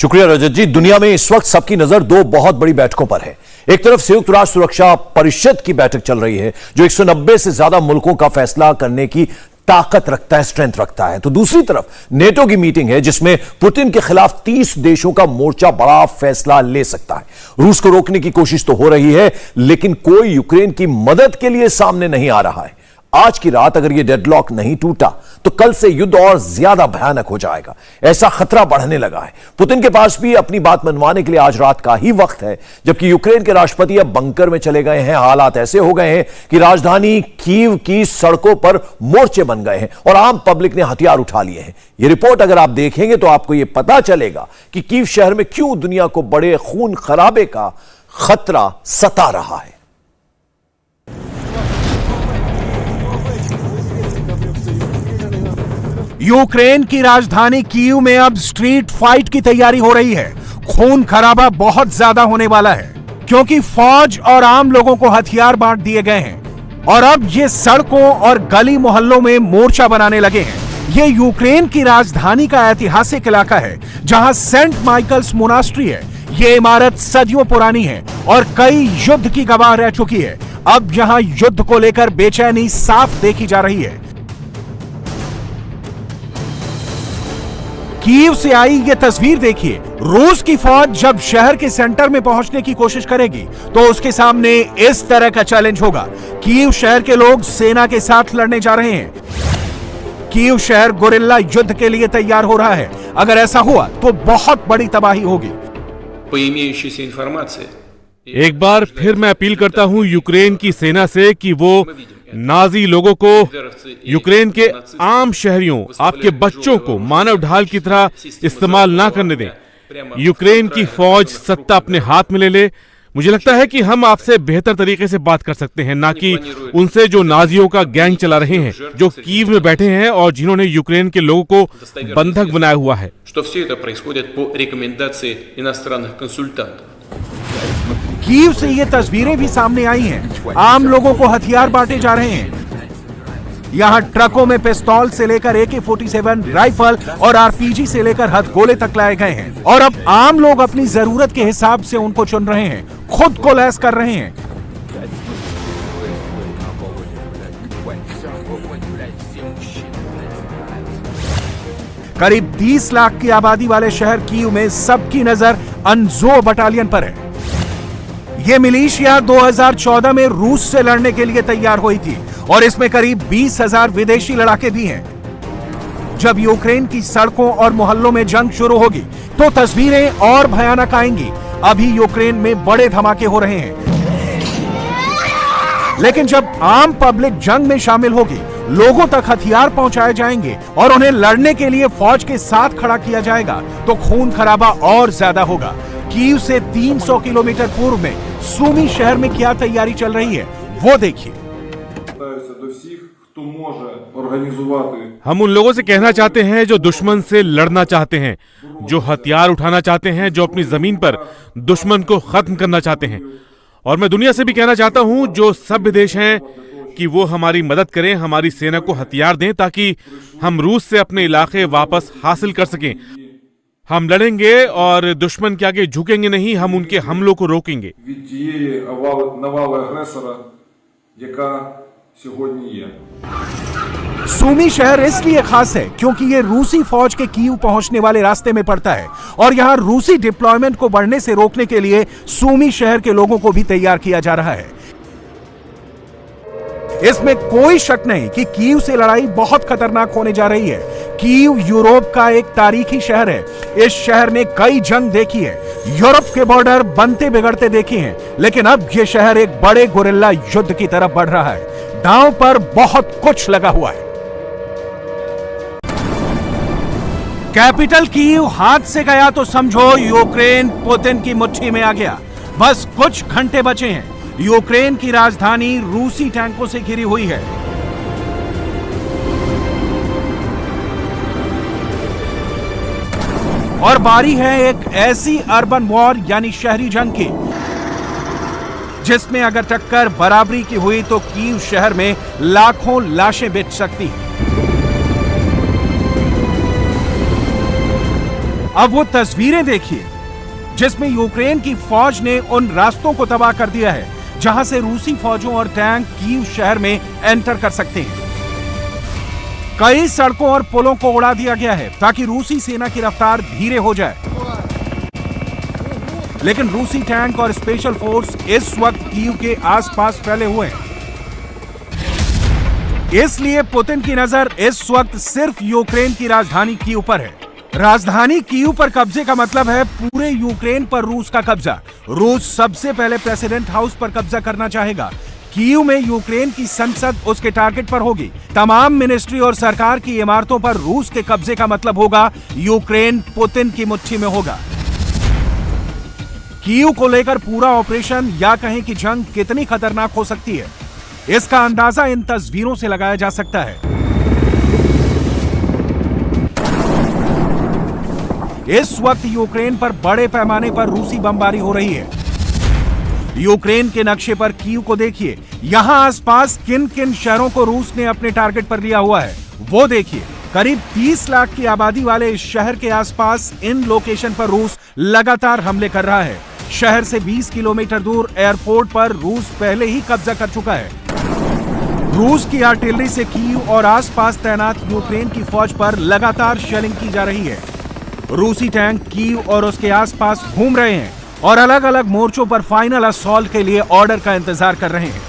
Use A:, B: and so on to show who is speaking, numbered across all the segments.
A: शुक्रिया रजत जी। दुनिया में इस वक्त सबकी नजर दो बहुत बड़ी बैठकों पर है। एक तरफ संयुक्त राष्ट्र सुरक्षा परिषद की बैठक चल रही है जो 190 से ज्यादा मुल्कों का फैसला करने की ताकत रखता है, स्ट्रेंथ रखता है। तो दूसरी तरफ नेटो की मीटिंग है जिसमें पुतिन के खिलाफ 30 देशों का मोर्चा बड़ा फैसला ले सकता है। रूस को रोकने की कोशिश तो हो रही है लेकिन कोई यूक्रेन की मदद के लिए सामने नहीं आ रहा है। आज की रात अगर यह डेडलॉक नहीं टूटा तो कल से युद्ध और ज्यादा भयानक हो जाएगा। ऐसा खतरा बढ़ने लगा है। पुतिन के पास भी अपनी बात मनवाने के लिए आज रात का ही वक्त है, जबकि यूक्रेन के राष्ट्रपति अब बंकर में चले गए हैं। हालात ऐसे हो गए हैं कि राजधानी कीव की सड़कों पर मोर्चे बन गए हैं और आम पब्लिक ने हथियार उठा लिए हैं। यह रिपोर्ट अगर आप देखेंगे तो आपको यह पता चलेगा कि कीव शहर में क्यों दुनिया को बड़े खून खराबे का खतरा सता रहा है।
B: यूक्रेन की राजधानी कीव में अब स्ट्रीट फाइट की तैयारी हो रही है। खून खराबा बहुत ज्यादा होने वाला है क्योंकि फौज और आम लोगों को हथियार बांट दिए गए हैं और अब ये सड़कों और गली मोहल्लों में मोर्चा बनाने लगे हैं। ये यूक्रेन की राजधानी का ऐतिहासिक इलाका है जहां सेंट माइकल्स मोनास्ट्री है। ये इमारत सदियों पुरानी है और कई युद्ध की गवाह रह चुकी है। अब यहां युद्ध को लेकर बेचैनी साफ देखी जा रही है। कीव से आई ये तस्वीर देखिए। रूस की फौज जब शहर के सेंटर में पहुंचने की कोशिश करेगी तो उसके सामने इस तरह का चैलेंज होगा। कीव शहर के लोग सेना के साथ लड़ने जा रहे हैं। कीव शहर गोरिल्ला युद्ध के लिए तैयार हो रहा है। अगर ऐसा हुआ तो बहुत बड़ी तबाही होगी।
C: एक बार फिर मैं अपील करता हूं यूक्रेन की सेना से कि वो नाजी लोगों को, यूक्रेन के आम शहरियों, आपके बच्चों को मानव ढाल की तरह इस्तेमाल ना करने दें। यूक्रेन की फौज सत्ता अपने हाथ में ले ले। मुझे लगता है कि हम आपसे बेहतर तरीके से बात कर सकते हैं, ना कि उनसे जो नाजियों का गैंग चला रहे हैं, जो कीव में बैठे हैं और जिन्होंने यूक्रेन के लोगों को बंधक बनाया हुआ है।
B: कीव से ये तस्वीरें भी सामने आई हैं। आम लोगों को हथियार बांटे जा रहे हैं। यहां ट्रकों में पिस्तौल से लेकर AK-47 राइफल और RPG से लेकर हथगोले तक लाए गए हैं और अब आम लोग अपनी जरूरत के हिसाब से उनको चुन रहे हैं, खुद को लैस कर रहे हैं। करीब 30 लाख की आबादी वाले शहर कीव में सबकी नजर अनजो बटालियन पर है। यह मिलिशिया 2014 में रूस से लड़ने के लिए तैयार हुई थी और इसमें करीब 20,000 विदेशी लड़ाके भी हैं। जब यूक्रेन की सड़कों और मोहल्लों में जंग शुरू होगी तो तस्वीरें और भयानक आएंगी। अभी यूक्रेन में बड़े धमाके हो रहे हैं, लेकिन जब आम पब्लिक जंग में शामिल होगी, लोगों तक हथियार पहुंचाए जाएंगे और उन्हें लड़ने के लिए फौज के साथ खड़ा किया जाएगा तो खून खराबा और ज्यादा होगा। कीव से 300 किलोमीटर पूर्व में सूमी शहर में क्या तैयारी चल रही है वो देखिए।
C: हम उन लोगों से कहना चाहते हैं जो दुश्मन से लड़ना चाहते हैं, जो हथियार उठाना चाहते हैं, जो अपनी जमीन पर दुश्मन को खत्म करना चाहते हैं। और मैं दुनिया से भी कहना चाहता हूं जो सभ्य देश हैं कि वो हमारी मदद करें, हमारी सेना को हथियार दें ताकि हम रूस से अपने इलाके वापस हासिल कर सकें। हम लड़ेंगे और दुश्मन के आगे झुकेंगे नहीं, हम उनके हमलों को रोकेंगे।
B: सूमी शहर इसलिए खास है क्योंकि ये रूसी फौज के कीव पहुंचने वाले रास्ते में पड़ता है और यहां रूसी डिप्लॉयमेंट को बढ़ने से रोकने के लिए सूमी शहर के लोगों को भी तैयार किया जा रहा है। इसमें कोई शक नहीं कि कीव से लड़ाई बहुत खतरनाक होने जा रही है। कीव यूरोप का एक तारीखी शहर है। इस शहर ने कई जंग देखी है, यूरोप के बॉर्डर बनते बिगड़ते देखे हैं, लेकिन अब यह शहर एक बड़े गोरिल्ला युद्ध की तरफ बढ़ रहा है। दांव पर बहुत कुछ लगा हुआ है। कैपिटल कीव हाथ से गया तो समझो यूक्रेन पुतिन की मुट्ठी में आ गया। बस कुछ घंटे बचे हैं। यूक्रेन की राजधानी रूसी टैंकों से घिरी हुई है। और बारी है एक ऐसी अर्बन वॉर यानी शहरी जंग की जिसमें अगर टक्कर बराबरी की हुई तो कीव शहर में लाखों लाशें बिछ सकती हैं। अब वो तस्वीरें देखिए जिसमें यूक्रेन की फौज ने उन रास्तों को तबाह कर दिया है जहां से रूसी फौजों और टैंक कीव शहर में एंटर कर सकते हैं। कई सड़कों और पुलों को उड़ा दिया गया है ताकि रूसी सेना की रफ्तार धीरे हो जाए, लेकिन रूसी टैंक और स्पेशल फोर्स इस वक्त कीव के आसपास फैले हुए हैं। इसलिए पुतिन की नजर इस वक्त सिर्फ यूक्रेन की राजधानी कीव पर है। राजधानी कीव पर कब्जे का मतलब है पूरे यूक्रेन पर रूस का कब्जा। रूस सबसे पहले प्रेसिडेंट हाउस पर कब्जा करना चाहेगा। कीव में यूक्रेन की संसद उसके टारगेट पर होगी। तमाम मिनिस्ट्री और सरकार की इमारतों पर रूस के कब्जे का मतलब होगा यूक्रेन पुतिन की मुट्ठी में होगा। कीव को लेकर पूरा ऑपरेशन या कहें कि जंग कितनी खतरनाक हो सकती है, इसका अंदाजा इन तस्वीरों से लगाया जा सकता है। इस वक्त यूक्रेन पर बड़े पैमाने पर रूसी बमबारी हो रही है। यूक्रेन के नक्शे पर कीव को देखिए, यहां आसपास किन किन शहरों को रूस ने अपने टारगेट पर लिया हुआ है वो देखिए। करीब 30 लाख की आबादी वाले इस शहर के आसपास इन लोकेशन पर रूस लगातार हमले कर रहा है। शहर से 20 किलोमीटर दूर एयरपोर्ट पर रूस पहले ही कब्जा कर चुका है। रूस की आर्टिलरी से कीव और आसपास तैनात यूक्रेन की फौज पर लगातार शेलिंग की जा रही है। रूसी टैंक कीव और उसके आसपास घूम रहे हैं और अलग अलग मोर्चों पर फाइनल असॉल्ट के लिए ऑर्डर का इंतजार कर रहे हैं।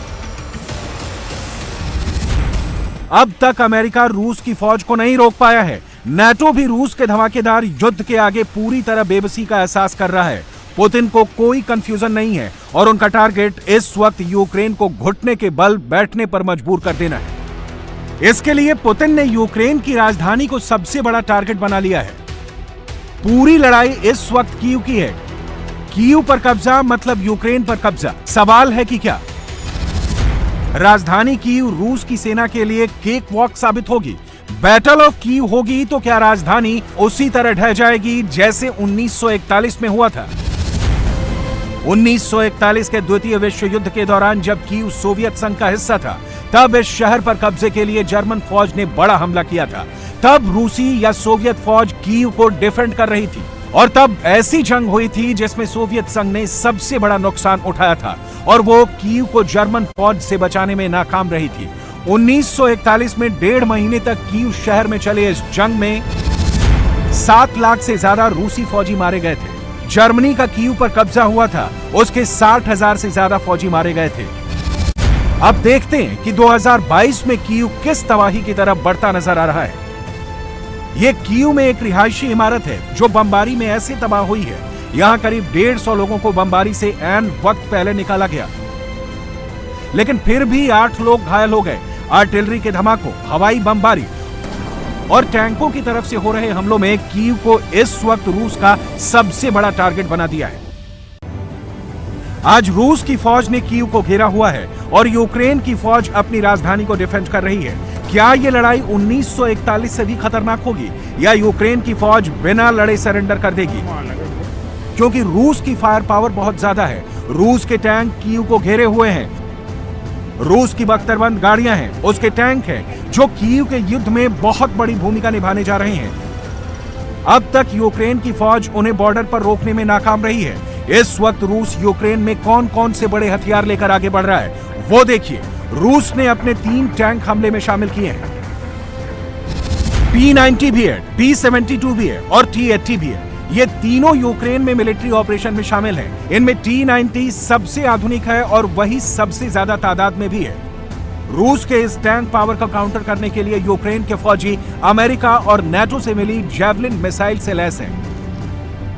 B: अब तक अमेरिका रूस की फौज को नहीं रोक पाया है। नाटो भी रूस के धमाकेदार युद्ध के आगे पूरी तरह बेबसी का एहसास कर रहा है। पुतिन को कोई कंफ्यूजन नहीं है और उनका टारगेट इस वक्त यूक्रेन को घुटने के बल बैठने पर मजबूर कर देना है। इसके लिए पुतिन ने यूक्रेन की राजधानी को सबसे बड़ा टारगेट बना लिया है। पूरी लड़ाई इस वक्त कीव की है। कीव पर कब्जा मतलब यूक्रेन पर कब्जा। सवाल है कि क्या राजधानी कीव रूस की सेना के लिए केक वॉक साबित होगी? बैटल ऑफ कीव होगी तो क्या राजधानी उसी तरह ढह जाएगी जैसे 1941 में हुआ था? 1941 के द्वितीय विश्व युद्ध के दौरान जब कीव सोवियत संघ का हिस्सा था, तब इस शहर पर कब्जे के लिए जर्मन फौज ने बड़ा हमला किया था। तब रूसी या सोवियत फौज कीव को डिफेंड कर रही थी और तब ऐसी जंग हुई थी जिसमें सोवियत संघ ने सबसे बड़ा नुकसान उठाया था और वो कीव को जर्मन फौज से बचाने में नाकाम रही थी। 1941 में 1.5 महीने तक कीव शहर में चले इस जंग में 7 लाख से ज्यादा रूसी फौजी मारे गए थे। जर्मनी का कीव पर कब्जा हुआ था, उसके 60,000 से ज्यादा फौजी मारे गए थे। अब देखते हैं कि 2022 में कीव किस तबाही की तरफ बढ़ता नजर आ रहा है। यह कीव में एक रिहायशी इमारत है जो बमबारी में ऐसे तबाह हुई है। यहां करीब 150 लोगों को बमबारी से ऐन वक्त पहले निकाला गया, लेकिन फिर भी 8 लोग घायल हो गए। आर्टिलरी के धमाकों, हवाई बमबारी और टैंकों की तरफ से हो रहे हमलों में कीव को इस वक्त रूस का सबसे बड़ा टारगेट बना दिया है। आज रूस की फौज ने कीव को घेरा हुआ है और यूक्रेन की फौज अपनी राजधानी को डिफेंड कर रही है। क्या यह लड़ाई 1941 से भी खतरनाक होगी या यूक्रेन की फौज बिना लड़े सरेंडर कर देगी? क्योंकि रूस की फायर पावर बहुत ज्यादा है। रूस के टैंक कीव को घेरे हुए हैं। रूस की बख्तरबंद गाड़ियां हैं, उसके टैंक हैं जो कीव के युद्ध में बहुत बड़ी भूमिका निभाने जा रहे हैं। अब तक यूक्रेन की फौज उन्हें बॉर्डर पर रोकने में नाकाम रही है। इस वक्त रूस यूक्रेन में कौन कौन से बड़े हथियार लेकर आगे बढ़ रहा है वो देखिए। रूस ने अपने 3 टैंक हमले में शामिल किए हैं। P-90 भी है, T-72 भी है और T-80 भी है। ये तीनों यूक्रेन में मिलिट्री ऑपरेशन में शामिल हैं। इनमें T-90 सबसे आधुनिक है और वही सबसे ज्यादा तादाद में भी है। रूस के इस टैंक पावर का काउंटर करने के लिए यूक्रेन के फौजी अमेरिका और नाटो से मिली जैवलिन मिसाइल से लैस हैं।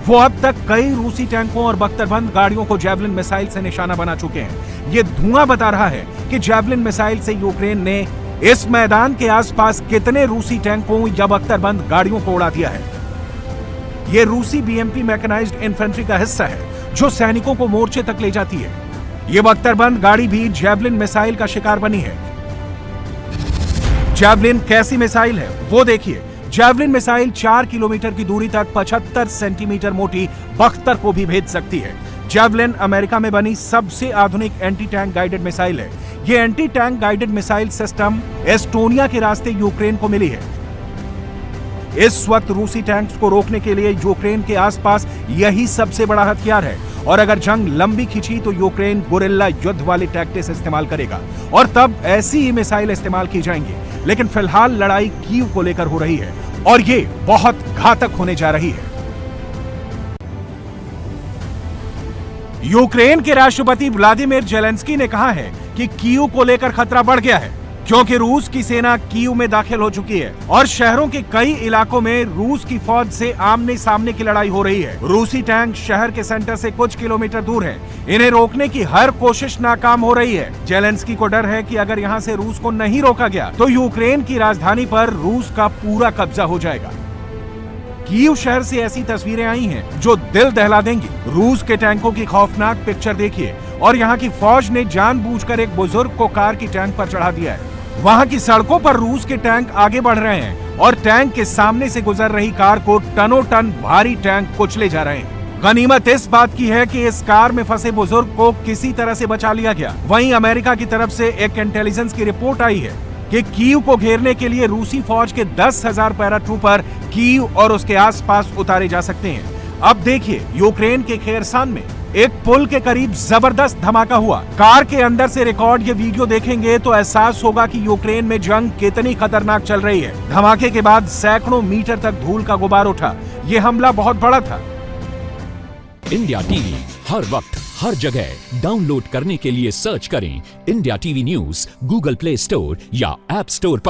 B: वो अब तक कई रूसी टैंकों और बख्तरबंद गाड़ियों को जैवलिन मिसाइल से निशाना बना चुके हैं। ये धुआं बता रहा है कि जैवलिन मिसाइल से यूक्रेन ने इस मैदान के आसपास कितने रूसी टैंकों या बख्तरबंद गाड़ियों को उड़ा दिया है। ये रूसी बीएमपी मैकेनाइज्ड इन्फेंट्री का हिस्सा है जो सैनिकों को मोर्चे तक ले जाती है। ये बख्तरबंद गाड़ी भी जैवलिन मिसाइल का शिकार बनी है। जैवलिन कैसी मिसाइल है वो देखिए। जैवलिन मिसाइल 4 किलोमीटर की दूरी तक 75 सेंटीमीटर मोटी बख्तर को भी भेज सकती है। जैवलिन अमेरिका में बनी सबसे आधुनिक एंटी टैंक गाइडेड मिसाइल है। ये anti tank guided missile system Estonia के रास्ते यूक्रेन को मिली है। इस वक्त रूसी टैंक्स को रोकने के लिए यूक्रेन के आसपास यही सबसे बड़ा हथियार है और अगर जंग लंबी खिंची तो यूक्रेन गुरिल्ला युद्ध वाली टैक्टिक्स इस्तेमाल करेगा और तब ऐसी ही मिसाइल इस्तेमाल की जाएंगी। लेकिन फिलहाल लड़ाई कीव को लेकर हो रही है और ये बहुत घातक होने जा रही है। यूक्रेन के राष्ट्रपति व्लादिमीर जेलेंस्की ने कहा है कि कीव को लेकर खतरा बढ़ गया है क्योंकि रूस की सेना कीव में दाखिल हो चुकी है और शहरों के कई इलाकों में रूस की फौज से आमने सामने की लड़ाई हो रही है। रूसी टैंक शहर के सेंटर से कुछ किलोमीटर दूर है। इन्हें रोकने की हर कोशिश नाकाम हो रही है। जेलेंस्की को डर है कि अगर यहाँ से रूस को नहीं रोका गया तो यूक्रेन की राजधानी पर रूस का पूरा कब्जा हो जाएगा। कीव शहर से ऐसी तस्वीरें आई हैं जो दिल दहला देंगी। रूस के टैंकों की खौफनाक पिक्चर देखिए और यहाँ की फौज ने जानबूझकर एक बुजुर्ग को कार की टैंक पर चढ़ा दिया है। वहाँ की सड़कों पर रूस के टैंक आगे बढ़ रहे हैं और टैंक के सामने से गुजर रही कार को टनों टन भारी टैंक कुचले जा रहे हैं। गनीमत इस बात की है कि इस कार में फंसे बुजुर्ग को किसी तरह से बचा लिया गया। वहीं अमेरिका की तरफ से एक इंटेलिजेंस की रिपोर्ट आई है कि कीव को घेरने के लिए रूसी फौज के 10,000 पैराट्रूपर कीव और उसके आसपास उतारे जा सकते हैं। अब देखिए यूक्रेन के खेरसान में एक पुल के करीब जबरदस्त धमाका हुआ। कार के अंदर से रिकॉर्ड ये वीडियो देखेंगे तो एहसास होगा कि यूक्रेन में जंग कितनी खतरनाक चल रही है। धमाके के बाद सैकड़ों मीटर तक धूल का गुबार उठा। ये हमला बहुत बड़ा था।
D: इंडिया टीवी हर वक्त हर जगह डाउनलोड करने के लिए सर्च करें India TV news Google play store या ऐप स्टोर पर।